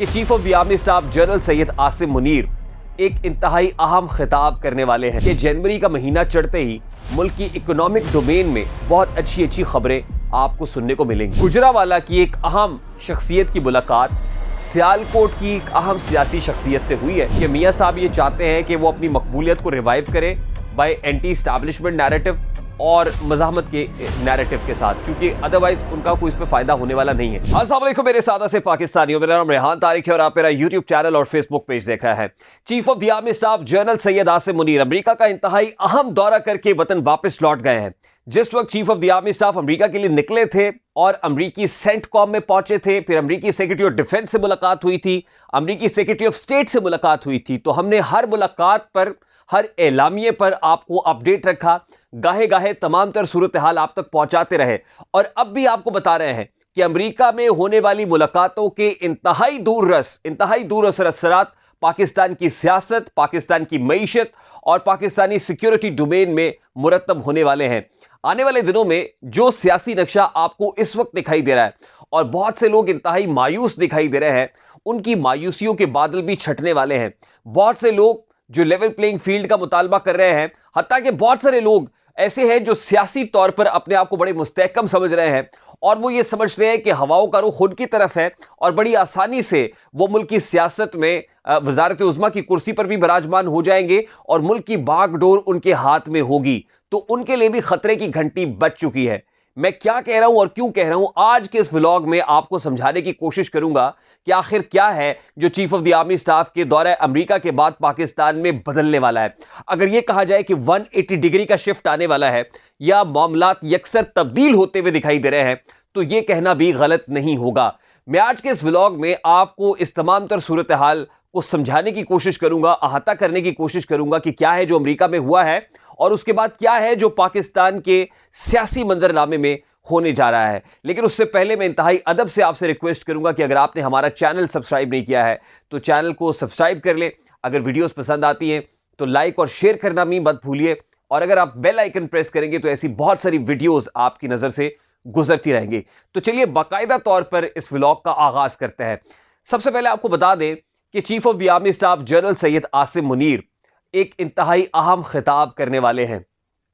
कि chief of the army staff general Syed Asim Munir एक इंतहाई अहम खिताब करने वाले हैं कि जनवरी का महीना चढ़ते ही मुल्क की इकोनॉमिक डोमेन में बहुत अच्छी अच्छी खबरें आपको सुनने को मिलेंगी। गुजरावाला की एक अहम शख्सियत की मुलाकात सियालकोट की एक अहम सियासी शख्सियत से हुई है कि मियाँ साहब ये चाहते हैं कि वो अपनी मकबूलियत को रिवाइव करें बाय एंटी एस्टैब्लिशमेंट नैरेटिव और मज़ाहमत के नैरेटिव के साथ, क्योंकि अदरवाइज उनका कोई इसमें फायदा होने वाला नहीं है। अस्सलाम वालेकुम मेरे सादा से पाकिस्तानियों, मेरा नाम रेहान तारिक है और आप मेरा यूट्यूब चैनल और फेसबुक पेज देख रहे हैं। Chief of the army staff general Syed Asim Munir America का इंतहाई अहम दौरा करके वतन वापस लौट गए हैं। जिस वक्त chief of the army staff America के लिए निकले थे और अमेरिकी सेंटकॉम में पहुंचे थे, फिर अमेरिकी सेक्रेटरी ऑफ डिफेंस से मुलाकात हुई थी, अमेरिकी सेक्रेटरी ऑफ स्टेट से मुलाकात हुई थी, तो हमने हर मुलाकात पर, हर एलामिये पर आपको अपडेट रखा, गाहे गाहे तमाम तर सूरत हाल आप तक पहुंचाते रहे। और अब भी आपको बता रहे हैं कि अमेरिका में होने वाली मुलाकातों के इंतहाई दूररस असरात पाकिस्तान की सियासत, पाकिस्तान की मईशत और पाकिस्तानी सिक्योरिटी डोमेन में मुरतब होने वाले हैं। आने वाले दिनों में जो सियासी नक्शा आपको इस वक्त दिखाई दे रहा है और बहुत से लोग इंतहाई मायूस दिखाई दे रहे हैं, उनकी मायूसियों के बादल भी छटने वाले हैं। बहुत से लोग जो लेवल प्लेइंग फील्ड का मुतालबा कर रहे हैं, हत्ता कि बहुत सारे लोग ऐसे हैं जो सियासी तौर पर अपने आप को बड़े मुस्तहकम समझ रहे हैं और वो ये समझ रहे हैं कि हवाओं का रुख उनकी तरफ है और बड़ी आसानी से वो मुल्क की सियासत में वजारत उज़्मा की कुर्सी पर भी विराजमान हो जाएंगे और मुल्क की बागडोर उनके हाथ में होगी। तो उनके लिए भी खतरे की घंटी बज चुकी है। मैं क्या कह रहा हूं और क्यों कह रहा हूं, आज के इस व्लॉग में आपको समझाने की कोशिश करूंगा कि आखिर क्या है जो chief of the army staff के दौरे अमेरिका के बाद पाकिस्तान में बदलने वाला है। अगर यह कहा जाए कि 180 डिग्री का शिफ्ट आने वाला है या मामलात यकसर तब्दील होते हुए दिखाई दे रहे हैं, तो यह कहना भी गलत नहीं होगा। मैं आज के इस व्लॉग में आपको इस तमाम तर सूरत हाल को समझाने की कोशिश करूंगा, अहाता करने की कोशिश करूंगा कि क्या है जो अमेरिका में हुआ है और उसके बाद क्या है जो पाकिस्तान के सियासी मंजरनामे में होने जा रहा है। लेकिन उससे पहले मैं इंतहाई अदब से आपसे रिक्वेस्ट करूंगा कि अगर आपने हमारा चैनल सब्सक्राइब नहीं किया है तो चैनल को सब्सक्राइब कर लें। अगर वीडियोस पसंद आती हैं तो लाइक और शेयर करना भी मत भूलिए और अगर आप बेल आइकन प्रेस करेंगे तो ऐसी बहुत सारी वीडियोस आपकी नजर से गुजरती रहेंगी। तो चलिए बाकायदा तौर पर इस व्लॉग का आगाज करते हैं। सबसे पहले आपको बता दें कि chief of the army staff general Syed Asim Munir एक इंतहाई अहम खिताब करने वाले हैं।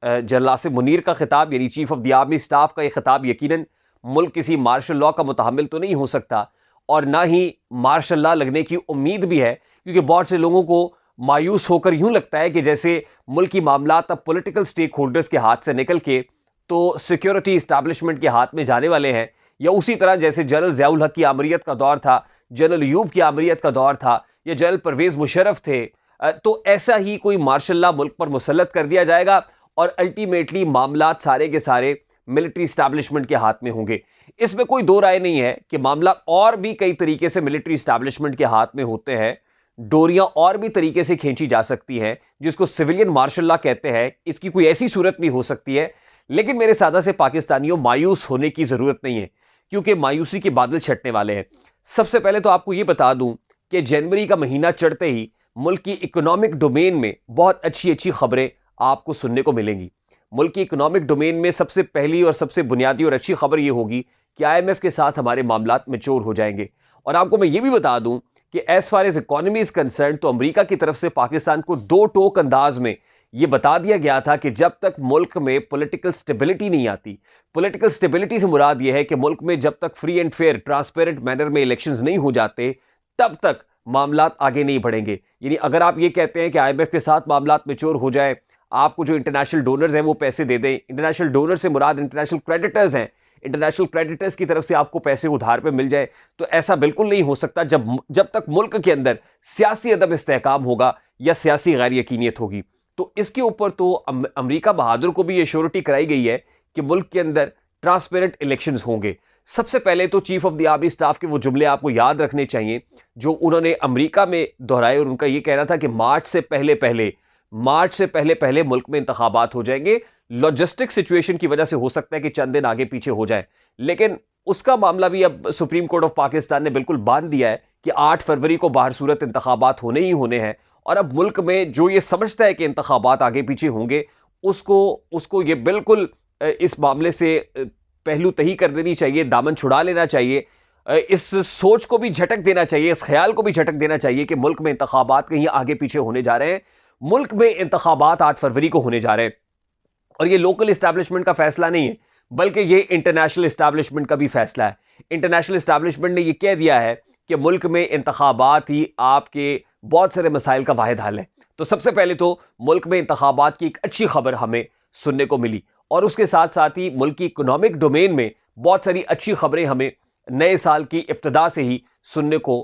जनरल आसिम मुनीर का खिताब यानी chief of the army staff का यह खिताब यकीनन मुल्क किसी मार्शल लॉ का मुतहम्मिल तो नहीं हो सकता और ना ही मार्शल लॉ लगने की उम्मीद भी है, क्योंकि बहुत से लोगों को मायूस होकर यूं लगता है कि जैसे मुल्क की मामलात अब पॉलिटिकल स्टेक होल्डर्स के हाथ से निकल के तो सिक्योरिटी इस्टेब्लिशमेंट के हाथ में जाने वाले हैं, या उसी तरह जैसे जनरल ज़ियाउल हक की आमरीत का दौर था, जनरल अयूब की आमरीत का दौर था, या जनरल परवेज़ मुशर्रफ थे, तो ऐसा ही कोई मार्शल लॉ मुल्क पर मुसल्लत कर दिया जाएगा और अल्टीमेटली मामलात सारे के सारे मिलिट्री इस्टेब्लिशमेंट के हाथ में होंगे। इसमें कोई दो राय नहीं है कि मामला और भी कई तरीके से मिलिट्री इस्टेब्लिशमेंट के हाथ में होते हैं। डोरियां और भी तरीके से खींची जा सकती हैं जिसको सिविलियन मार्शल लॉ कहते हैं। इसकी कोई ऐसी सूरत भी हो सकती है, लेकिन मेरे सादा से पाकिस्तानियों मायूस होने की ज़रूरत नहीं है, क्योंकि मायूसी के बादल छटने वाले हैं। सबसे पहले तो आपको ये बता दूं कि जनवरी का महीना चढ़ते ही मुल्क की इकोनॉमिक डोमेन में बहुत अच्छी अच्छी खबरें आपको सुनने को मिलेंगी। मुल्क की इकोनॉमिक डोमेन में सबसे पहली और सबसे बुनियादी और अच्छी खबर ये होगी कि IMF के साथ हमारे मामलात मैच्योर हो जाएंगे। और आपको मैं ये भी बता दूं कि as far as economy is concern तो अमेरिका की तरफ से पाकिस्तान को दो टोक अंदाज में ये बता दिया गया था कि जब तक मुल्क में पॉलिटिकल स्टेबिलिटी नहीं आती, पॉलिटिकल स्टेबिलिटी से मुराद यह है कि मुल्क में जब तक free and fair transparent manner में इलेक्शंस नहीं हो जाते तब तक मामलात आगे नहीं बढ़ेंगे। यानी अगर आप ये कहते हैं कि IMF के साथ मामलात मैच्योर हो जाए, आपको जो इंटरनेशनल डोनर्स हैं वो पैसे दे दें, इंटरनेशनल डोनर से मुराद इंटरनेशनल क्रेडिटर्स हैं, इंटरनेशनल क्रेडिटर्स की तरफ से आपको पैसे उधार पे मिल जाए, तो ऐसा बिल्कुल नहीं हो सकता जब तक मुल्क के अंदर सियासी अदम इस्तेहकाम होगा या सियासी गैर यकीनियत होगी। तो इसके ऊपर तो अमेरिका बहादुर को भी ये श्योरिटी कराई गई है कि मुल्क के अंदर ट्रांसपेरेंट इलेक्शंस होंगे। सबसे पहले तो chief of the army staff के वो जुमले आपको याद रखने चाहिए जो उन्होंने अमेरिका में दोहराए, और उनका ये कहना था कि मार्च से पहले पहले मुल्क में इंतखाबात हो जाएंगे। लॉजिस्टिक सिचुएशन की वजह से हो सकता है कि चंद दिन आगे पीछे हो जाए, लेकिन उसका मामला भी अब सुप्रीम कोर्ट ऑफ पाकिस्तान ने बिल्कुल बांध दिया है कि 8 फरवरी को बाहर सूरत इंतखाबात होने ही होने हैं। और अब मुल्क में जो ये समझता है कि इंतखाबात आगे पीछे होंगे, उसको ये बिल्कुल इस मामले से पहलू तही कर देनी चाहिए, दामन छुड़ा लेना चाहिए। इस सोच को भी झटक देना चाहिए, इस ख्याल को भी झटक देना चाहिए कि मुल्क में इंतखाबात कहीं आगे पीछे होने जा रहे हैं। मुल्क में इंतखाबात 8 फरवरी को होने जा रहे हैं और ये लोकल इस्टेब्लिशमेंट का फैसला नहीं है, बल्कि ये इंटरनेशनल इस्टेब्लिशमेंट का भी फैसला है। इंटरनेशनल इस्टेब्लिशमेंट ने ये कह दिया है कि मुल्क में इंतखाबात ही आपके बहुत सारे मसाइल का वाहिद हल है। तो सबसे पहले तो मुल्क में इंतखाबात की एक अच्छी खबर हमें सुनने को मिली और उसके साथ साथ ही मुल्क की इकोनॉमिक डोमेन में बहुत सारी अच्छी खबरें हमें नए साल की इब्तिदा से ही सुनने को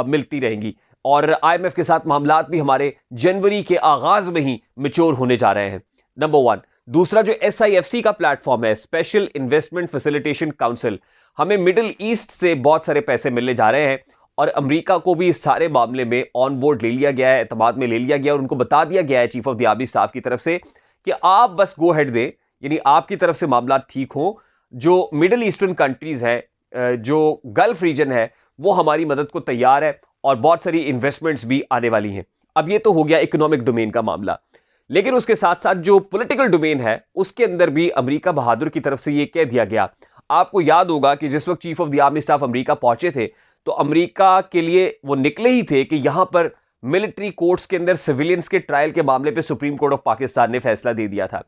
मिलती रहेंगी और IMF के साथ मामलात भी हमारे जनवरी के आगाज में ही मैच्योर होने जा रहे हैं। नंबर 1। दूसरा जो SIFC का प्लेटफॉर्म है, स्पेशल इन्वेस्टमेंट फैसिलिटेशन काउंसिल, हमें मिडिल ईस्ट से बहुत सारे पैसे मिलने जा रहे हैं और अमेरिका को भी इस सारे मामले में ऑन बोर्ड ले लिया गया है, एतमाद में ले लिया गया और उनको बता दिया गया है chief of the army staff की तरफ से कि आप बस गो हेड दें, यानी आपकी तरफ से मामला ठीक हो। जो मिडिल ईस्टर्न कंट्रीज है, जो गल्फ रीजन है, वो हमारी मदद को तैयार है और बहुत सारी इन्वेस्टमेंट्स भी आने वाली हैं। अब ये तो हो गया इकोनॉमिक डोमेन का मामला, लेकिन उसके साथ साथ जो पॉलिटिकल डोमेन है उसके अंदर भी अमेरिका बहादुर की तरफ से ये कह दिया गया। आपको याद होगा कि जिस वक्त chief of the army staff America पहुंचे थे तो अमेरिका के लिए वो निकले ही थे कि यहां पर मिलिट्री कोर्ट्स के अंदर सिविलियंस के ट्रायल के मामले पे सुप्रीम कोर्ट ऑफ पाकिस्तान ने फैसला दे दिया था।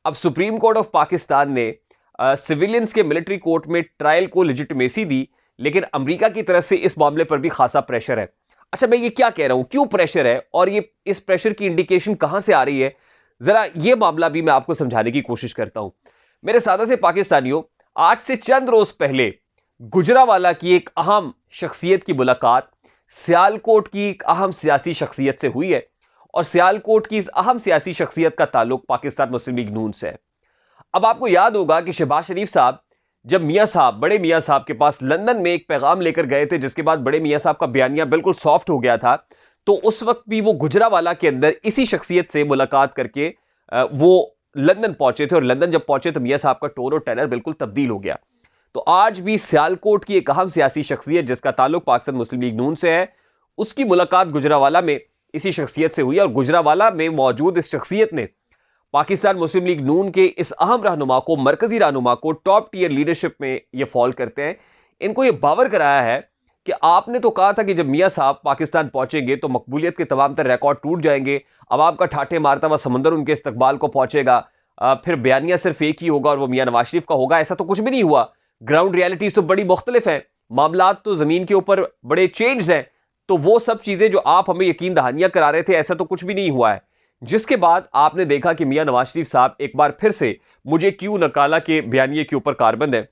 अब सुप्रीम कोर्ट ऑफ पाकिस्तान ने सिविलियंस के मिलिट्री कोर्ट में ट्रायल को लेजिटिमेसी दी, लेकिन अमेरिका की तरफ से इस मामले पर भी खासा प्रेशर है। अच्छा, मैं ये क्या कह रहा हूं, क्यों प्रेशर है और ये इस प्रेशर की इंडिकेशन कहां से आ रही है, जरा ये मामला भी मैं आपको समझाने की कोशिश करता हूं। मेरे सादा से पाकिस्तानियों, आज से चंद रोज पहले गुजरावाला की एक अहम शख्सियत की मुलाकात सियालकोट की एक अहम सियासी शख्सियत से हुई है और सियालकोट की इस अहम सियासी शख्सियत का ताल्लुक पाकिस्तान मुस्लिम लीग नून से है। अब आपको याद होगा कि शहबाज शरीफ साहब जब मियां साहब, बड़े मियां साहब के पास लंदन में एक पैगाम लेकर गए थे, जिसके बाद बड़े मियां साहब का बयानिया बिल्कुल सॉफ्ट हो गया था, तो उस वक्त भी वो गुजरावाला के अंदर इसी शख्सियत से मुलाकात करके वो लंदन पहुंचे थे और लंदन जब पहुंचे तो मियां साहब का टोन और टेनर बिल्कुल तब्दील हो गया। तो आज भी सियालकोट की एक अहम सियासी शख्सियत जिसका ताल्लुक पाकिस्तान मुस्लिम लीग नून से है, उसकी मुलाकात गुजरावाला में इसी शख्सियत से हुई और गुजरावाला में मौजूद इस शख्सियत ने पाकिस्तान मुस्लिम लीग नून के इस अहम रहनुमा को, मरकजी रहनुमा को, टॉप टीयर लीडरशिप में ये फॉल करते हैं, इनको ये बावर कराया है कि आपने तो कहा था कि जब मियां साहब पाकिस्तान पहुंचेंगे तो मकबूलियत के तमाम तर रिकॉर्ड टूट जाएंगे, अवाम का ठाठे मारता हुआ समंदर उनके इस्तकबाल को पहुंचेगा, फिर बयानिया सिर्फ एक ही होगा और वो मियां नवाज शरीफ का होगा। ऐसा तो कुछ भी नहीं हुआ। ग्राउंड रियलिटीज तो बड़ी मुख्तलिफ है, मामलात तो जमीन के ऊपर बड़े चेंज हैं। तो वो सब चीजें जो आप हमें यकीन दहानियां करा रहे थे, ऐसा तो कुछ भी नहीं हुआ है। जिसके बाद आपने देखा कि मियां नवाज शरीफ साहब एक बार फिर से मुझे क्यों नकाला के बयानिए के ऊपर कारबंद है,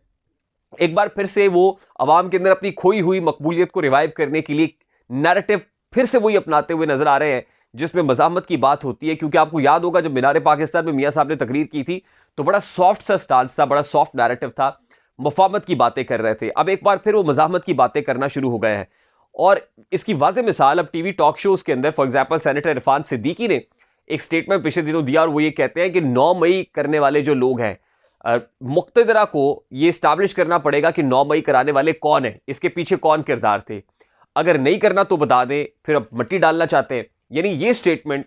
एक बार फिर से वो अवाम के अंदर अपनी खोई हुई मकबूलियत को रिवाइव करने के लिए नैरेटिव फिर से वही अपनाते हुए नजर आ रहे हैं, जिसमें मजामत की बात होती है। क्योंकि आपको याद होगा जब मीनार पाकिस्तान में मियां साहब ने तकरीर की थी तो बड़ा सॉफ्ट सा स्टांस था, बड़ा सॉफ्ट नैरेटिव था, मुफाहमत की बातें कर रहे थे। अब एक बार फिर वो मजामत की बातें करना शुरू हो गए हैं और इसकी वाज़ेह मिसाल अब टीवी टॉक शोज के अंदर, for example senator Irfan Siddiqui ने एक स्टेटमेंट पिछले दिनों दिया और वो ये कहते हैं कि 9 मई करने वाले जो लोग हैं, मुक्तदरा को ये स्टैब्लिश करना पड़ेगा कि 9 मई कराने वाले कौन है, इसके पीछे कौन किरदार थे, अगर नहीं करना तो बता दें, फिर अब मट्टी डालना चाहते हैं। यानी ये statement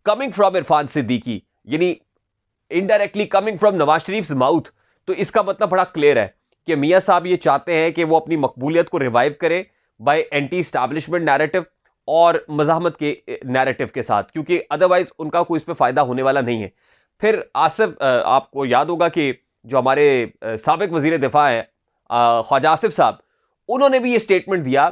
coming from Irfan Siddiqui, यानी indirectly coming from Nawaz Sharif mouth. तो इसका मतलब बड़ा क्लियर है कि मियां साहब ये चाहते हैं कि वो अपनी मकबूलियत को रिवाइव करें बाय एंटी स्टैब्लिशमेंट नैरेटिव और मज़ाहमत के नैरेटिव के साथ, क्योंकि अदरवाइज उनका कोई इस पर फ़ायदा होने वाला नहीं है। फिर आसिफ, आपको याद होगा कि जो हमारे साबिक वज़ीर दिफा है ख्वाजा आसिफ साहब, उन्होंने भी ये स्टेटमेंट दिया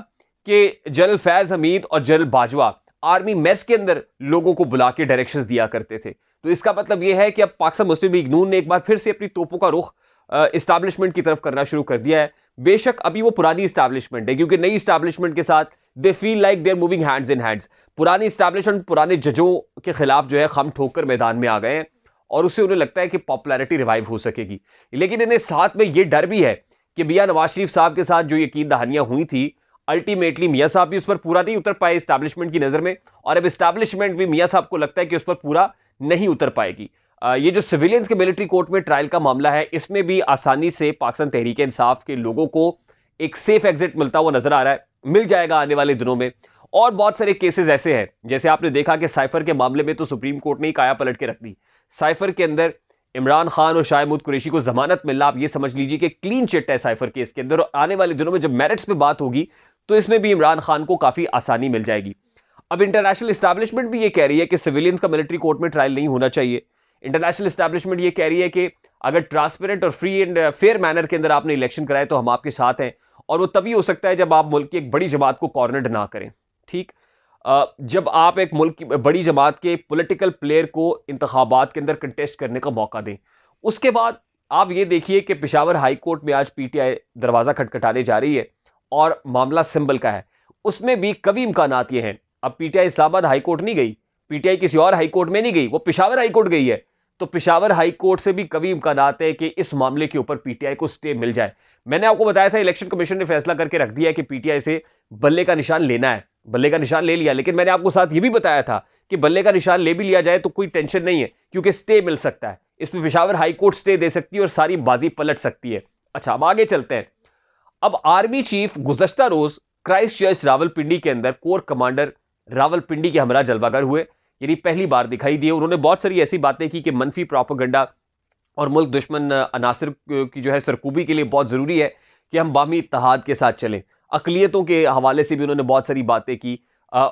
कि जनरल फैज़ हमीद और जनरल बाजवा आर्मी मेस के अंदर लोगों को बुला के डायरेक्शंस दिया करते थे। तो इसका मतलब ये है कि अब पाकिस्तान मुस्लिम लीग नून ने एक बार फिर से अपनी तोपों का रुख इस्टेब्लिशमेंट की तरफ करना शुरू कर दिया है। बेशक अभी वो पुरानी इस्टेब्लिशमेंट है, क्योंकि नई इस्टेब्लिशमेंट के साथ they feel like they are moving hands in hands. पुरानी इस्टेब्लिशमेंट पुराने जजों के खिलाफ जो है खम ठोक कर मैदान में आ गए हैं और उससे उन्हें लगता है कि पॉपुलैरिटी रिवाइव हो सकेगी। लेकिन इन्हें साथ में ये डर भी है कि मियां नवाज शरीफ साहब के साथ जो यकीन दहानियां हुई थी, अल्टीमेटली मियां साहब भी उस पर पूरा नहीं उतर पाए इस्टेब्लिशमेंट की नज़र में, और अब इस्टेब्लिशमेंट भी मियां साहब को लगता है कि उस पर पूरा नहीं उतर पाएगी। ये जो सिविलियंस के मिलिट्री कोर्ट में ट्रायल का मामला है, इसमें भी आसानी से पाकिस्तान तहरीक इंसाफ के लोगों को एक सेफ एग्जिट मिलता हुआ नजर आ रहा है, मिल जाएगा आने वाले दिनों में। और बहुत सारे केसेस ऐसे हैं, जैसे आपने देखा कि साइफर के मामले में तो सुप्रीम कोर्ट ने ही काया पलट के रख दी। साइफर के अंदर इमरान खान और शाह महमूद कुरैशी को जमानत मिलना, आप ये समझ लीजिए कि क्लीन चिट है साइफर केस के अंदर। और आने वाले दिनों में जब मेरिट्स पे बात होगी तो इसमें भी इमरान खान को काफ़ी आसानी मिल जाएगी। अब इंटरनेशनल इस्टेब्लिशमेंट भी ये कह रही है कि सिविलियंस का मिलिट्री कोर्ट में ट्रायल नहीं होना चाहिए। इंटरनेशनल इस्टेब्लिशमेंट ये कह रही है कि अगर ट्रांसपेरेंट और फ्री एंड फेयर मैनर के अंदर आपने इलेक्शन कराए तो हम आपके साथ हैं, और वो तभी हो सकता है जब आप मुल्क की एक बड़ी जमात को कॉर्नर्ड ना करें। ठीक, जब आप एक मुल्क की बड़ी जमात के पॉलिटिकल प्लेयर को इंतखाबात के अंदर कंटेस्ट करने का मौका दें। उसके बाद आप ये देखिए कि पेशावर हाई कोर्ट में आज पीटीआई दरवाज़ा खटखटाने जा रही है और मामला सिंबल का है। उसमें भी कभी इम्कानात ये हैं, अब पीटीआई इस्लामाबाद हाई कोर्ट नहीं गई, पीटीआई किसी और हाई कोर्ट में नहीं गई, वो पेशावर हाई कोर्ट गई है। तो पेशावर हाई कोर्ट से भी कभी इम्कानात है कि इस मामले के ऊपर पीटीआई को स्टे मिल जाए। मैंने आपको बताया था इलेक्शन कमीशन ने फैसला करके रख दिया है कि पीटीआई से बल्ले का निशान लेना है, बल्ले का निशान ले लिया। लेकिन मैंने आपको साथ ये भी बताया था कि बल्ले का निशान ले भी लिया जाए तो कोई टेंशन नहीं है, क्योंकि स्टे मिल सकता है। इसमें पेशावर हाई कोर्ट स्टे दे सकती है और सारी बाजी पलट सकती है। अच्छा, अब आगे चलते हैं। अब आर्मी चीफ गुज़श्ता रोज क्राइस्ट चर्च रावलपिंडी के अंदर कोर कमांडर रावलपिंडी के हमरा जलवागर हुए, यानी पहली बार दिखाई दिए। उन्होंने बहुत सारी ऐसी बातें की कि मनफी प्रोपेगेंडा और मुल्क दुश्मन अनासर की जो है सरकूबी के लिए बहुत ज़रूरी है कि हम बामी इत्तेहाद के साथ चलें। अक़लियतों के हवाले से भी उन्होंने बहुत सारी बातें की,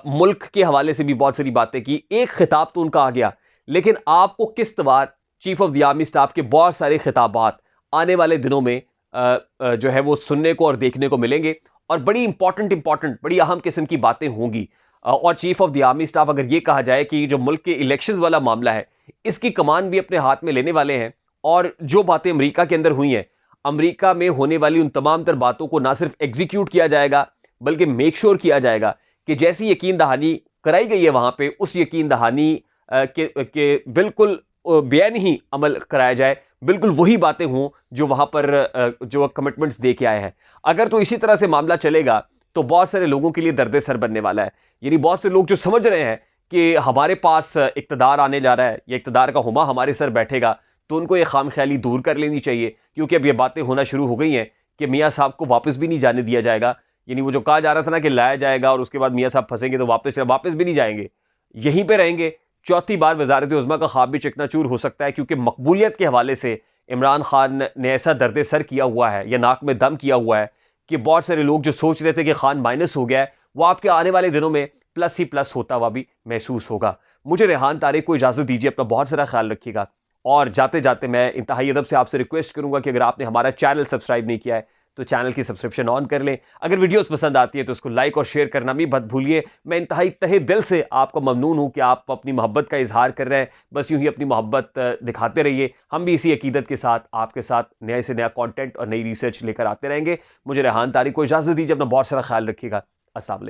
मुल्क के हवाले से भी बहुत सारी बातें की। एक खिताब तो उनका आ गया, लेकिन आपको किस्तवार chief of the army staff के बहुत सारे खिताबात आने वाले दिनों में जो है वो सुनने को और देखने को मिलेंगे, और बड़ी इंपॉर्टेंट बड़ी अहम किस्म की बातें होंगी। और chief of the army staff, अगर ये कहा जाए कि जो मुल्क के इलेक्शंस वाला मामला है इसकी कमान भी अपने हाथ में लेने वाले हैं। और जो बातें अमेरिका के अंदर हुई हैं, अमेरिका में होने वाली उन तमाम तर बातों को ना सिर्फ एग्जीक्यूट किया जाएगा बल्कि मेक श्योर किया जाएगा कि जैसी यकीन दहानी कराई गई है वहां पे, उस यकीन दहानी के बिल्कुल बेआईन ही अमल कराया जाए, बिल्कुल वही बातें हों जो वहां पर जो कमिटमेंट्स दे के आए हैं। अगर तो इसी तरह से मामला चलेगा तो बहुत सारे लोगों के लिए दर्द सर बनने वाला है। यानी बहुत से लोग जो समझ रहे हैं कि हमारे पास इक़्तिदार आने जा रहा है या इक़्तिदार का हुमा हमारे सर बैठेगा, तो उनको ये खामख्याली दूर कर लेनी चाहिए, क्योंकि अब ये बातें होना शुरू हो गई हैं कि मियाँ साहब को वापस भी नहीं जाने दिया जाएगा। यानी वो जो कहा जा रहा था ना कि लाया जाएगा और उसके बाद मियाँ साहब फंसेंगे तो वापस भी नहीं जाएंगे, यहीं पर रहेंगे। चौथी बार वज़ारत उज़्मा का ख्वाब भी चकनाचूर हो सकता है, क्योंकि मकबूलियत के हवाले से इमरान खान ने ऐसा दर्द सर किया हुआ है या नाक में दम किया हुआ है कि बहुत सारे लोग जो सोच रहे थे कि खान माइनस हो गया है, वो आपके आने वाले दिनों में प्लस ही प्लस होता हुआ भी महसूस होगा। मुझे रेहान तारिक को इजाज़त दीजिए, अपना बहुत सारा ख्याल रखिएगा। और जाते जाते मैं इंतहाई अदब से आपसे रिक्वेस्ट करूंगा कि अगर आपने हमारा चैनल सब्सक्राइब नहीं किया है तो चैनल की सब्सक्रिप्शन ऑन कर लें। अगर वीडियोस पसंद आती है तो उसको लाइक और शेयर करना भी मत भूलिए। मैं इंतहाई तहे दिल से आपको ममनून हूँ कि आप अपनी मोहब्बत का इजहार कर रहे हैं। बस यूँ ही अपनी मोहब्बत दिखाते रहिए, हम भी इसी अकीदत के साथ आपके साथ नए से नया कॉन्टेंट और नई रिसर्च लेकर आते रहेंगे। मुझे रेहान तारिक को इजाज़त दीजिए, अपना बहुत सारा ख्याल रखिएगा। अस्सलाम वालेकुम।